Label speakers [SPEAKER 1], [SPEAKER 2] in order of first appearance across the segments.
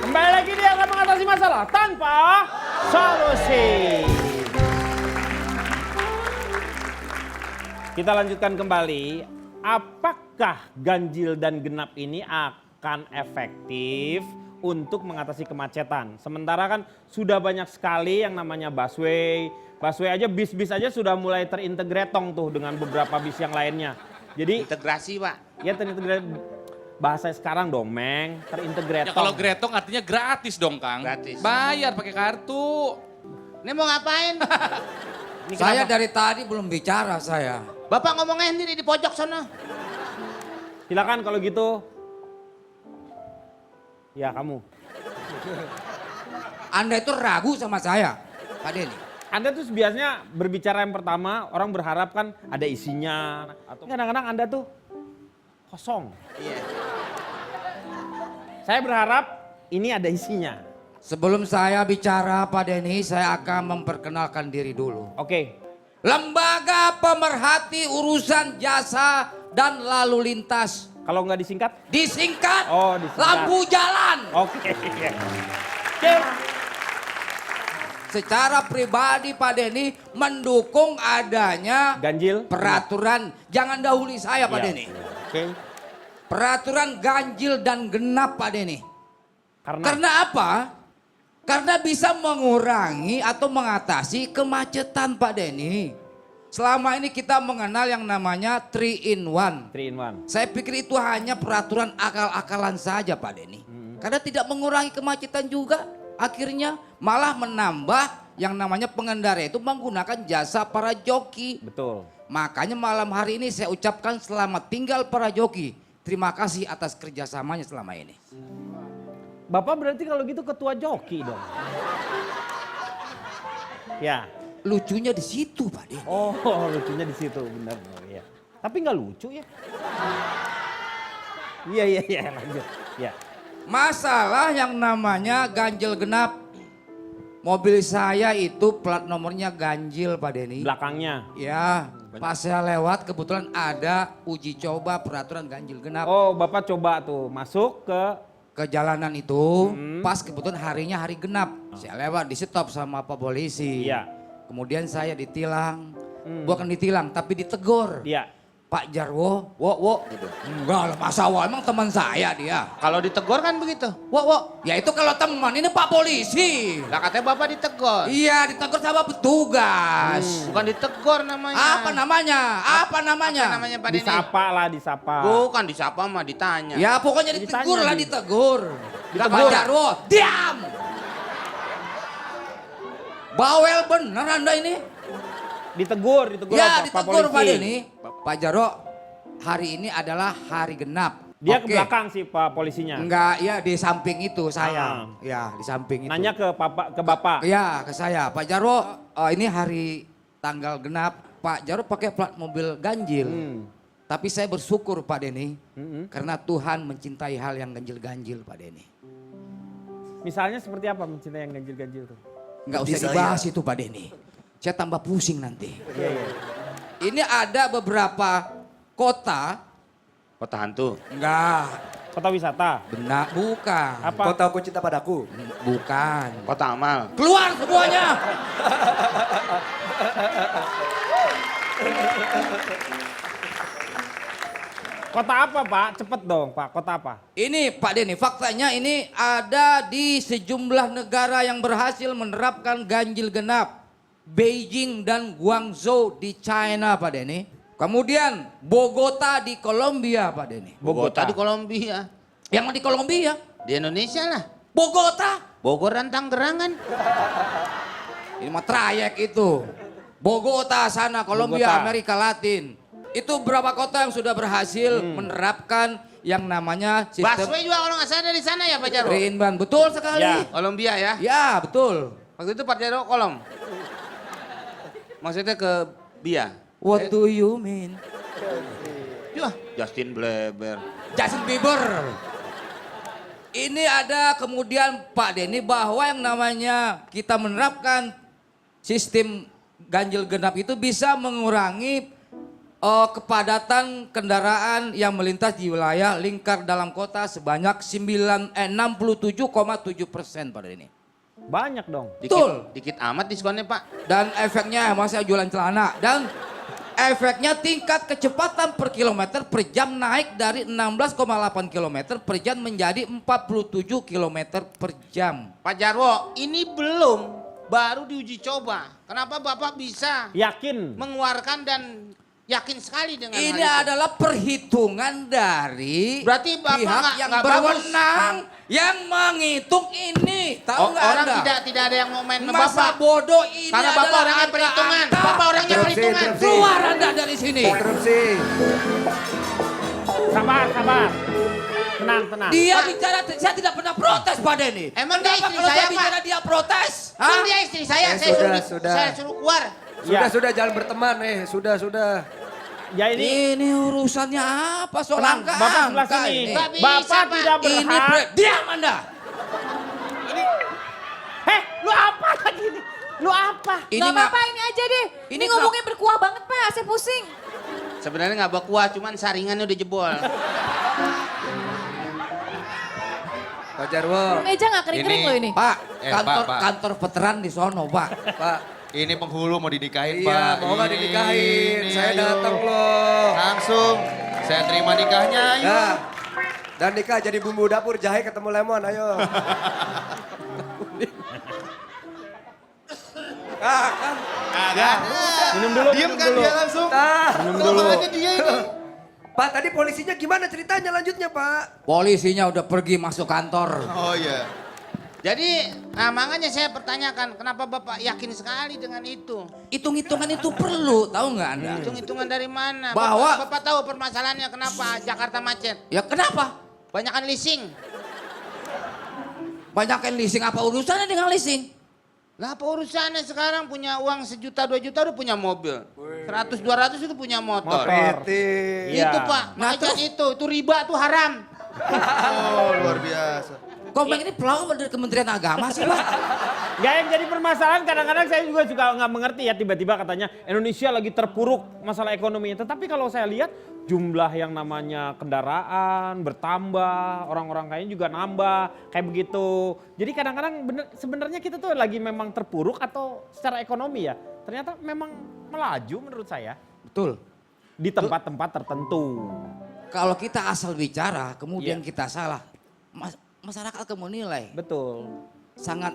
[SPEAKER 1] Kembali lagi dia akan mengatasi masalah tanpa solusi. Kita lanjutkan kembali. Apakah ganjil dan genap ini akan efektif untuk mengatasi kemacetan? Sementara kan sudah banyak sekali yang namanya busway. Busway aja, bis-bis aja sudah mulai terintegratong tuh dengan beberapa bis yang lainnya. Jadi
[SPEAKER 2] integrasi, Pak.
[SPEAKER 1] ya terintegrasi. Bahasa sekarang dong, Meng, terintegratong.
[SPEAKER 3] Ya kalau gretong artinya gratis dong, Kang.
[SPEAKER 2] Gratis.
[SPEAKER 3] Bayar pakai kartu.
[SPEAKER 2] Ini mau ngapain?
[SPEAKER 1] Ini
[SPEAKER 4] Saya
[SPEAKER 1] kenapa?
[SPEAKER 4] dari tadi belum bicara saya.
[SPEAKER 2] Bapak ngomongnya sendiri di pojok sana.
[SPEAKER 1] Silakan kalau gitu. Ya kamu.
[SPEAKER 4] Anda itu ragu sama saya, Pak Denny.
[SPEAKER 1] Anda tuh biasanya berbicara yang pertama, orang berharap kan ada isinya. Atau kadang-kadang Anda tuh kosong.
[SPEAKER 2] Iya.
[SPEAKER 1] Saya berharap ini ada isinya.
[SPEAKER 4] Sebelum saya bicara, Pak Denny, saya akan memperkenalkan diri dulu.
[SPEAKER 1] Oke.
[SPEAKER 4] Lembaga Pemerhati Urusan Jasa dan Lalu Lintas.
[SPEAKER 1] Kalau nggak disingkat?
[SPEAKER 4] Disingkat,
[SPEAKER 1] Oh, disingkat.
[SPEAKER 4] lampu jalan.
[SPEAKER 1] Oke. Oke.
[SPEAKER 4] Secara pribadi Pak Denny mendukung adanya
[SPEAKER 1] Ganjil.
[SPEAKER 4] peraturan, jangan dahului saya Pak
[SPEAKER 1] Iya.
[SPEAKER 4] Denny.
[SPEAKER 1] Oke.
[SPEAKER 4] Peraturan ganjil dan genap Pak Denny.
[SPEAKER 1] Karena
[SPEAKER 4] Karena apa? Karena bisa mengurangi atau mengatasi kemacetan Pak Denny. Selama ini kita mengenal yang namanya 3 in 1.
[SPEAKER 1] 3 in 1.
[SPEAKER 4] Saya pikir itu hanya peraturan akal-akalan saja Pak Denny. Karena tidak mengurangi kemacetan juga. Akhirnya malah menambah yang namanya pengendara itu menggunakan jasa para joki.
[SPEAKER 1] Betul.
[SPEAKER 4] Makanya malam hari ini saya ucapkan selamat tinggal para joki. Terima kasih atas kerjasamanya selama ini.
[SPEAKER 1] Bapak berarti kalau gitu ketua joki dong. Ya.
[SPEAKER 4] Lucunya di situ Pak Denny.
[SPEAKER 1] Oh, lucunya di situ, benar. Oh, iya. Tapi nggak lucu ya? Iya, lanjut. Ya.
[SPEAKER 4] Masalah yang namanya ganjil genap. Mobil saya itu plat nomornya ganjil Pak Denny.
[SPEAKER 1] Belakangnya.
[SPEAKER 4] Ya, pas saya lewat kebetulan ada uji coba peraturan ganjil genap.
[SPEAKER 1] Oh, Bapak coba tuh masuk
[SPEAKER 4] Ke jalanan itu pas kebetulan harinya hari genap. Saya lewat di stop sama Pak polisi.
[SPEAKER 1] Iya.
[SPEAKER 4] Kemudian saya ditilang. Bukan ditilang tapi ditegur.
[SPEAKER 1] Iya.
[SPEAKER 4] Pak Jarwo, wo gitu. Enggak lah masa wo, emang teman saya dia.
[SPEAKER 2] Kalau ditegur kan begitu.
[SPEAKER 4] Wo, ya itu kalau teman ini Pak polisi.
[SPEAKER 2] Lah katanya Bapak ditegur.
[SPEAKER 4] Iya ditegur sama petugas.
[SPEAKER 2] Bukan ditegur namanya.
[SPEAKER 4] Apa namanya? Apa namanya?
[SPEAKER 2] Apa namanya Pak Denny?
[SPEAKER 1] Disapa lah, disapa.
[SPEAKER 2] Bukan disapa mah ditanya.
[SPEAKER 4] Ya pokoknya ditegur
[SPEAKER 1] Ditanya,
[SPEAKER 4] lah
[SPEAKER 1] Di.
[SPEAKER 4] ditegur.
[SPEAKER 1] Ditegur.
[SPEAKER 4] Pak Jarwo, diam. Bawel bener Anda ini.
[SPEAKER 1] Ditegur
[SPEAKER 4] Ya
[SPEAKER 1] sama
[SPEAKER 4] ditegur Pak
[SPEAKER 1] polisi.
[SPEAKER 4] Denny. Pak Jarwo, hari ini adalah hari genap.
[SPEAKER 1] Dia ke
[SPEAKER 4] Oke.
[SPEAKER 1] belakang sih Pak polisinya.
[SPEAKER 4] Enggak, ya di samping itu saya.
[SPEAKER 1] Ah.
[SPEAKER 4] Ya di samping itu.
[SPEAKER 1] Nanya ke Bapak.
[SPEAKER 4] Ya ke saya. Pak Jarwo, ini hari tanggal genap. Pak Jarwo pakai plat mobil ganjil. Tapi saya bersyukur Pak Denny. Karena Tuhan mencintai hal yang ganjil-ganjil Pak Denny.
[SPEAKER 1] Misalnya seperti apa mencintai yang ganjil-ganjil tuh?
[SPEAKER 4] Enggak usah dibahas itu Pak Denny. Saya tambah pusing nanti.
[SPEAKER 1] Iya.
[SPEAKER 4] Ini ada beberapa kota.
[SPEAKER 2] Kota hantu.
[SPEAKER 4] Enggak.
[SPEAKER 1] Kota wisata.
[SPEAKER 4] Benar, bukan.
[SPEAKER 1] Apa?
[SPEAKER 5] Kau tahu ku cinta padaku.
[SPEAKER 4] Bukan.
[SPEAKER 2] Kota amal.
[SPEAKER 4] Keluar semuanya.
[SPEAKER 1] Kota apa Pak? Cepet dong Pak, kota apa?
[SPEAKER 4] Ini Pak Denny, faktanya ini ada di sejumlah negara yang berhasil menerapkan ganjil genap. Beijing dan Guangzhou di China Pak Denny. Kemudian Bogota di Kolombia Pak Denny.
[SPEAKER 2] Bogota di Kolombia.
[SPEAKER 4] Yang di Kolombia?
[SPEAKER 2] Di Indonesia lah.
[SPEAKER 4] Bogota.
[SPEAKER 2] Bogor dan Tangerang kan.
[SPEAKER 4] Ini mah trayek itu. Bogota sana, Kolombia,
[SPEAKER 1] Bogota.
[SPEAKER 4] Amerika Latin. Itu berapa kota yang sudah berhasil menerapkan yang namanya sistem
[SPEAKER 2] Busway juga kalau nggak salah dari sana ya Pak Jarwo.
[SPEAKER 4] Reinban. Betul sekali.
[SPEAKER 1] Ya.
[SPEAKER 2] Kolombia ya.
[SPEAKER 4] Ya, betul.
[SPEAKER 2] Waktu itu Pak Jarwo kolom. Maksudnya ke Bia?
[SPEAKER 4] What do you mean?
[SPEAKER 2] Yah, Justin Bieber.
[SPEAKER 4] Justin Bieber. Ini ada kemudian Pak Denny bahwa yang namanya kita menerapkan sistem ganjil genap itu bisa mengurangi kepadatan kendaraan yang melintas di wilayah lingkar dalam kota sebanyak 67,7% pada ini.
[SPEAKER 1] Banyak dong.
[SPEAKER 4] Betul.
[SPEAKER 2] Dikit amat diskonnya Pak.
[SPEAKER 4] Dan efeknya emang saya jualan celana. Dan efeknya tingkat kecepatan per kilometer per jam naik dari 16,8 km per jam menjadi 47 km per jam.
[SPEAKER 2] Pak Jarwo, ini belum, baru diuji coba. Kenapa Bapak bisa
[SPEAKER 1] Yakin.
[SPEAKER 2] mengeluarkan dan yakin sekali dengan hal
[SPEAKER 4] Ini
[SPEAKER 2] itu?
[SPEAKER 4] adalah perhitungan dari
[SPEAKER 2] Berarti Bapak
[SPEAKER 4] pihak yang
[SPEAKER 2] nggak
[SPEAKER 4] berwenang yang menghitung ini. Tahu nggak
[SPEAKER 2] Orang
[SPEAKER 4] Anda?
[SPEAKER 2] tidak ada yang mau main sama
[SPEAKER 4] Masa
[SPEAKER 2] Bapak.
[SPEAKER 4] bodoh ini
[SPEAKER 2] Karena Bapak
[SPEAKER 4] adalah
[SPEAKER 2] orangnya perhitungan.
[SPEAKER 4] angka-angka.
[SPEAKER 2] Bapak orangnya perhitungan.
[SPEAKER 5] Interupsi.
[SPEAKER 4] Keluar Anda dari sini.
[SPEAKER 5] Interupsi.
[SPEAKER 1] Sabar, sabar. Tenang, tenang.
[SPEAKER 4] Dia bicara, saya tidak pernah protes Pak Denny.
[SPEAKER 2] Emang dia
[SPEAKER 4] Kenapa
[SPEAKER 2] istri
[SPEAKER 4] kalau
[SPEAKER 2] saya,
[SPEAKER 4] saya
[SPEAKER 2] Pak?
[SPEAKER 4] bicara dia protes?
[SPEAKER 2] Kan
[SPEAKER 4] Hah?
[SPEAKER 2] dia istri saya,
[SPEAKER 5] sudah.
[SPEAKER 2] saya suruh keluar.
[SPEAKER 1] Ya.
[SPEAKER 5] Sudah, jangan berteman sudah.
[SPEAKER 1] Ya ini,
[SPEAKER 4] Ini urusannya apa soal
[SPEAKER 1] tenang,
[SPEAKER 4] angka?
[SPEAKER 1] Bapak sebelah
[SPEAKER 4] angka
[SPEAKER 1] sini.
[SPEAKER 4] ini?
[SPEAKER 2] Nggak bisa,
[SPEAKER 1] Bapak
[SPEAKER 2] Pak.
[SPEAKER 1] tidak
[SPEAKER 4] Ini
[SPEAKER 1] berhak.
[SPEAKER 4] diam Anda.
[SPEAKER 1] Heh, lu apa lagi nih? Lu apa?
[SPEAKER 4] Ini
[SPEAKER 6] Gak
[SPEAKER 4] nggak-
[SPEAKER 6] apa-apa ini aja deh.
[SPEAKER 4] Ini
[SPEAKER 6] Ini ngomongnya berkuah banget Pak, saya pusing.
[SPEAKER 2] Sebenarnya nggak bakuah, cuman saringannya udah jebol.
[SPEAKER 5] Pak Jarwo,
[SPEAKER 6] Meja gak kering-kering
[SPEAKER 7] Ini-
[SPEAKER 6] loh ini.
[SPEAKER 4] Pak,
[SPEAKER 7] Pak.
[SPEAKER 4] kantor veteran di sono, Pak.
[SPEAKER 5] Pak.
[SPEAKER 7] Ini penghulu mau dinikahin,
[SPEAKER 5] Iya,
[SPEAKER 7] Pak.
[SPEAKER 5] mau nggak
[SPEAKER 7] Ini,
[SPEAKER 5] dinikahin? Saya
[SPEAKER 7] ayo.
[SPEAKER 5] datang loh.
[SPEAKER 7] Langsung. Saya terima nikahnya, ayo.
[SPEAKER 5] Ya. Dan nikah jadi bumbu dapur, jahe ketemu lemon, ayo. Kan.
[SPEAKER 1] Minum dulu,
[SPEAKER 7] Diam
[SPEAKER 1] minum
[SPEAKER 7] kan
[SPEAKER 1] dulu.
[SPEAKER 7] dia langsung.
[SPEAKER 5] Nah,
[SPEAKER 1] Minum
[SPEAKER 7] Kenapa
[SPEAKER 1] dulu.
[SPEAKER 7] aja dia ini?
[SPEAKER 5] Pak tadi polisinya gimana ceritanya lanjutnya Pak?
[SPEAKER 4] Polisinya udah pergi masuk kantor.
[SPEAKER 7] Oh iya.
[SPEAKER 2] Jadi, makanya saya pertanyakan, kenapa Bapak yakin sekali dengan itu?
[SPEAKER 4] Hitung-hitungan itu perlu, tahu nggak Anda?
[SPEAKER 2] Hitung-hitungan dari mana?
[SPEAKER 4] Bahwa-
[SPEAKER 2] Bapak tahu permasalahannya kenapa Jakarta macet?
[SPEAKER 4] Ya kenapa?
[SPEAKER 2] Banyakan leasing.
[SPEAKER 4] Banyakin leasing, apa urusannya dengan leasing?
[SPEAKER 2] Lah apa urusannya sekarang punya uang 1 juta 2 juta udah punya mobil. 100-200 itu punya motor.
[SPEAKER 5] PT.
[SPEAKER 1] Iya.
[SPEAKER 2] Itu Pak,
[SPEAKER 4] Nah,
[SPEAKER 2] makanya
[SPEAKER 4] terus?
[SPEAKER 2] itu riba tuh haram.
[SPEAKER 7] Oh, luar biasa.
[SPEAKER 4] Kok ini pelawak dari Kementerian Agama sih, Pak?
[SPEAKER 1] Gak yang jadi permasalahan kadang-kadang saya juga suka nggak mengerti ya tiba-tiba katanya Indonesia lagi terpuruk masalah ekonominya. Tetapi kalau saya lihat jumlah yang namanya kendaraan bertambah, orang-orang kayaknya juga nambah kayak begitu. Jadi kadang-kadang sebenarnya kita tuh lagi memang terpuruk atau secara ekonomi ya. Ternyata memang melaju menurut saya
[SPEAKER 4] Betul.
[SPEAKER 1] di tempat-tempat tertentu.
[SPEAKER 4] Kalau kita asal bicara, kemudian
[SPEAKER 1] Iya.
[SPEAKER 4] kita salah, masyarakat akan menilai
[SPEAKER 1] Betul.
[SPEAKER 4] sangat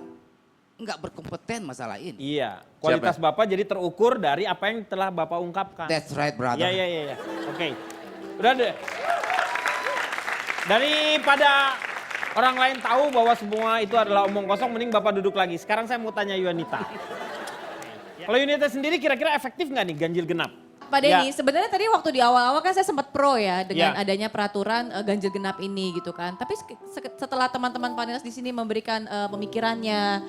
[SPEAKER 4] nggak berkompeten masalah ini.
[SPEAKER 1] Iya. Kualitas Bapak jadi terukur dari apa yang telah Bapak ungkapkan.
[SPEAKER 4] That's right, brother.
[SPEAKER 1] Iya, iya, iya. Oke. Udah deh. Daripada orang lain tahu bahwa semua itu adalah omong kosong, mending Bapak duduk lagi. Sekarang saya mau tanya Yunita. Kalau Yunita sendiri kira-kira efektif nggak nih ganjil genap?
[SPEAKER 6] Pak Denny, sebenarnya tadi waktu di awal-awal kan saya sempat pro ya dengan
[SPEAKER 1] Ya.
[SPEAKER 6] adanya peraturan ganjil genap ini gitu kan. Tapi setelah teman-teman panelis di sini memberikan pemikirannya,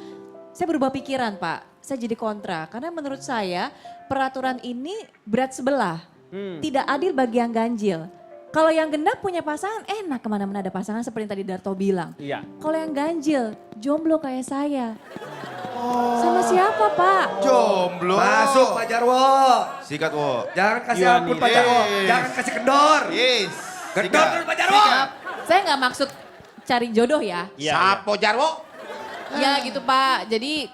[SPEAKER 6] saya berubah pikiran Pak. Saya jadi kontra karena menurut saya peraturan ini berat sebelah. Tidak adil bagi yang ganjil. Kalau yang genap punya pasangan enak kemana-mana ada pasangan seperti yang tadi Darto bilang.
[SPEAKER 1] Iya.
[SPEAKER 6] Kalau yang ganjil, jomblo kayak saya. Sama siapa Pak?
[SPEAKER 7] Jomblo.
[SPEAKER 5] Masuk Pak Jarwo.
[SPEAKER 7] Sikat, wo.
[SPEAKER 5] Jangan kasih
[SPEAKER 1] Iya
[SPEAKER 5] ampun
[SPEAKER 1] nih.
[SPEAKER 5] Pak Jarwo.
[SPEAKER 7] Yes.
[SPEAKER 5] Jangan kasih kendor.
[SPEAKER 7] Yes.
[SPEAKER 5] Kendor dulu Pak Jarwo.
[SPEAKER 6] Saya nggak maksud cari jodoh ya.
[SPEAKER 1] Iya.
[SPEAKER 2] Sapo Jarwo?
[SPEAKER 6] Ya gitu Pak, jadi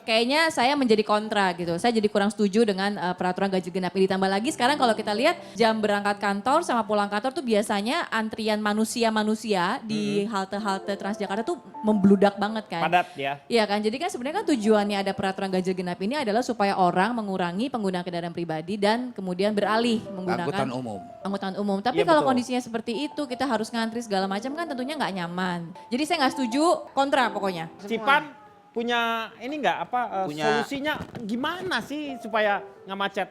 [SPEAKER 6] kayaknya saya menjadi kontra gitu. Saya jadi kurang setuju dengan peraturan ganjil genap ini. Ditambah lagi sekarang kalau kita lihat jam berangkat kantor sama pulang kantor tuh biasanya antrian manusia-manusia di halte-halte Transjakarta tuh membludak banget kan.
[SPEAKER 1] Padat ya.
[SPEAKER 6] Iya kan, jadi kan sebenarnya kan tujuannya ada peraturan ganjil genap ini adalah supaya orang mengurangi penggunaan kendaraan pribadi dan kemudian beralih menggunakan
[SPEAKER 4] Angkutan umum.
[SPEAKER 6] angkutan umum. Tapi
[SPEAKER 1] Iya,
[SPEAKER 6] kalau
[SPEAKER 1] betul.
[SPEAKER 6] kondisinya seperti itu, kita harus ngantri segala macam kan tentunya nggak nyaman. Jadi saya nggak setuju, kontra pokoknya.
[SPEAKER 1] Cipan punya ini nggak apa
[SPEAKER 2] Punya-
[SPEAKER 1] solusinya gimana sih supaya nggak macet?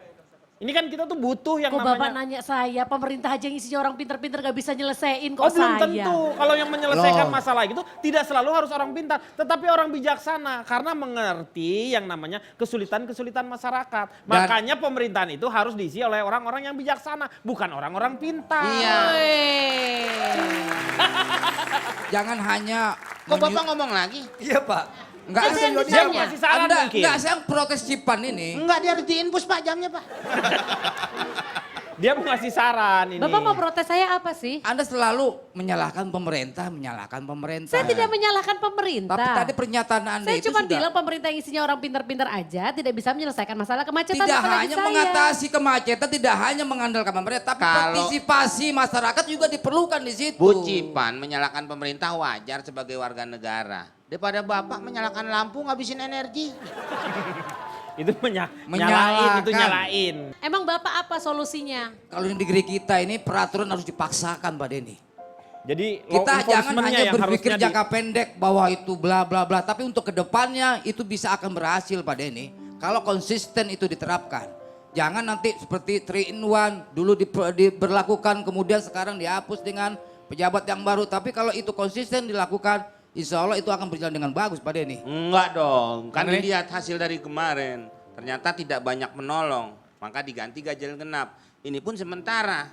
[SPEAKER 1] Ini kan kita tuh butuh yang
[SPEAKER 8] Kok Bapak
[SPEAKER 1] namanya...
[SPEAKER 8] nanya saya, pemerintah aja yang isinya orang pinter-pinter gak bisa nyelesain kok
[SPEAKER 1] Oh belum
[SPEAKER 8] saya.
[SPEAKER 1] tentu, kalau yang menyelesaikan
[SPEAKER 4] Loh.
[SPEAKER 1] masalah itu tidak selalu harus orang pintar, tetapi orang bijaksana karena mengerti yang namanya kesulitan-kesulitan masyarakat. Makanya pemerintahan itu harus diisi oleh orang-orang yang bijaksana, bukan orang-orang pintar.
[SPEAKER 2] Iya.
[SPEAKER 4] Jangan hanya
[SPEAKER 2] Kok Bapak ngomong lagi?
[SPEAKER 5] Iya Pak.
[SPEAKER 4] Enggak,
[SPEAKER 8] Itu yang
[SPEAKER 1] Dia
[SPEAKER 8] ditanya.
[SPEAKER 1] masih saran mungkin.
[SPEAKER 4] enggak, saya protes Cipan ini.
[SPEAKER 2] Enggak, dia harus diinpus Pak jamnya Pak.
[SPEAKER 1] Dia mau ngasih saran ini.
[SPEAKER 8] Bapak mau protes saya apa sih?
[SPEAKER 4] Anda selalu menyalahkan pemerintah.
[SPEAKER 8] Saya tidak menyalahkan pemerintah.
[SPEAKER 4] Tapi tadi pernyataan Anda
[SPEAKER 8] Saya
[SPEAKER 4] itu
[SPEAKER 8] cuma
[SPEAKER 4] sudah
[SPEAKER 8] bilang pemerintah yang isinya orang pinter-pinter aja tidak bisa menyelesaikan masalah kemacetan.
[SPEAKER 4] tidak
[SPEAKER 8] apalagi
[SPEAKER 4] hanya
[SPEAKER 8] saya.
[SPEAKER 4] mengatasi kemacetan, tidak hanya mengandalkan pemerintah, tapi
[SPEAKER 2] Kalau-
[SPEAKER 4] partisipasi masyarakat juga diperlukan di situ.
[SPEAKER 2] Bu Cipan menyalahkan pemerintah wajar sebagai warga negara. Daripada Bapak menyalakan lampu ngabisin energi.
[SPEAKER 1] Itu
[SPEAKER 4] Menyalahkan.
[SPEAKER 1] nyalain.
[SPEAKER 8] Emang Bapak apa solusinya?
[SPEAKER 4] Kalau di negeri kita ini peraturan harus dipaksakan Pak Denny.
[SPEAKER 1] Jadi law
[SPEAKER 4] Kita jangan
[SPEAKER 1] enforcement-nya
[SPEAKER 4] hanya
[SPEAKER 1] yang
[SPEAKER 4] berpikir
[SPEAKER 1] harusnya
[SPEAKER 4] jangka pendek bahwa itu bla bla bla, tapi untuk kedepannya itu bisa akan berhasil Pak Denny. Kalau konsisten itu diterapkan. Jangan nanti seperti 3 in 1 dulu diberlakukan kemudian sekarang dihapus dengan pejabat yang baru. Tapi kalau itu konsisten dilakukan, insya Allah itu akan berjalan dengan bagus Pak Denny.
[SPEAKER 2] Enggak dong, kan
[SPEAKER 4] Andre?
[SPEAKER 2] dilihat hasil dari kemarin. Ternyata tidak banyak menolong, maka diganti ganjil genap. Ini pun sementara.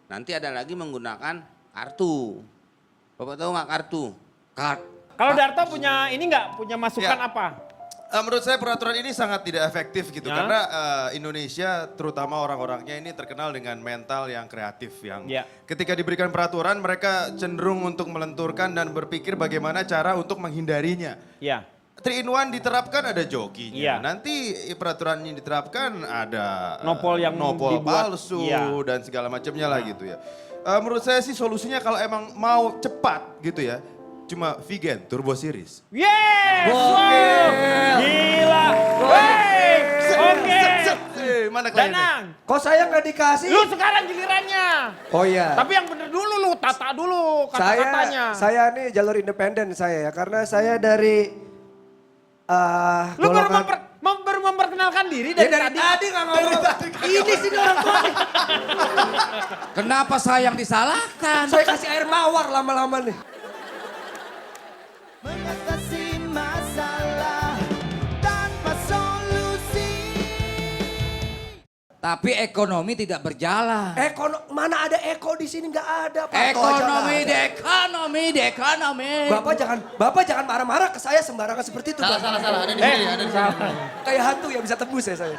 [SPEAKER 2] Nanti ada lagi menggunakan kartu. Bapak tahu nggak kartu?
[SPEAKER 1] Kalau Darto punya ini nggak punya masukan
[SPEAKER 7] Ya.
[SPEAKER 1] apa?
[SPEAKER 7] Menurut saya peraturan ini sangat tidak efektif gitu.
[SPEAKER 1] Ya.
[SPEAKER 7] Karena Indonesia terutama orang-orangnya ini terkenal dengan mental yang kreatif. Yang
[SPEAKER 1] Ya.
[SPEAKER 7] ketika diberikan peraturan mereka cenderung untuk melenturkan dan berpikir bagaimana cara untuk menghindarinya.
[SPEAKER 1] Ya.
[SPEAKER 7] 3 in 1 diterapkan ada jokinya.
[SPEAKER 1] Iya.
[SPEAKER 7] Nanti peraturan yang diterapkan ada
[SPEAKER 1] Nopol yang
[SPEAKER 7] nopol
[SPEAKER 1] dibuat,
[SPEAKER 7] palsu
[SPEAKER 1] iya.
[SPEAKER 7] dan segala macamnya lah gitu ya. Menurut saya sih solusinya kalau emang mau cepat gitu ya, cuma Vigen Turbo Series.
[SPEAKER 1] Yes! Wow! Gila! Wey! Oke!
[SPEAKER 7] Mana kliennya?
[SPEAKER 1] Danang!
[SPEAKER 5] Kok saya nggak dikasih?
[SPEAKER 1] Lu sekarang gilirannya.
[SPEAKER 5] Oh iya.
[SPEAKER 1] Tapi yang bener dulu lu, tata dulu kata-katanya.
[SPEAKER 5] Saya nih jalur independen saya ya, karena saya dari
[SPEAKER 1] Lu baru,
[SPEAKER 5] golongan.
[SPEAKER 1] baru memperkenalkan diri
[SPEAKER 5] Ya
[SPEAKER 1] dari,
[SPEAKER 5] dari tadi nggak ngomong. Ini sih orang tua.
[SPEAKER 4] Kenapa saya yang disalahkan?
[SPEAKER 5] Saya kasih air mawar lama-lama nih.
[SPEAKER 9] Mengatasi masalah tanpa solusi.
[SPEAKER 4] Tapi ekonomi tidak berjalan.
[SPEAKER 5] Mana ada eko di sini, nggak ada. Pak. Tahu aja
[SPEAKER 4] Ekonomi,
[SPEAKER 5] nggak ada.
[SPEAKER 4] the economy.
[SPEAKER 5] Bapak jangan marah-marah ke saya sembarangan seperti itu. Salah.
[SPEAKER 7] Ada di sini, ada di sini.
[SPEAKER 5] Kayak hantu yang bisa tembus ya saya.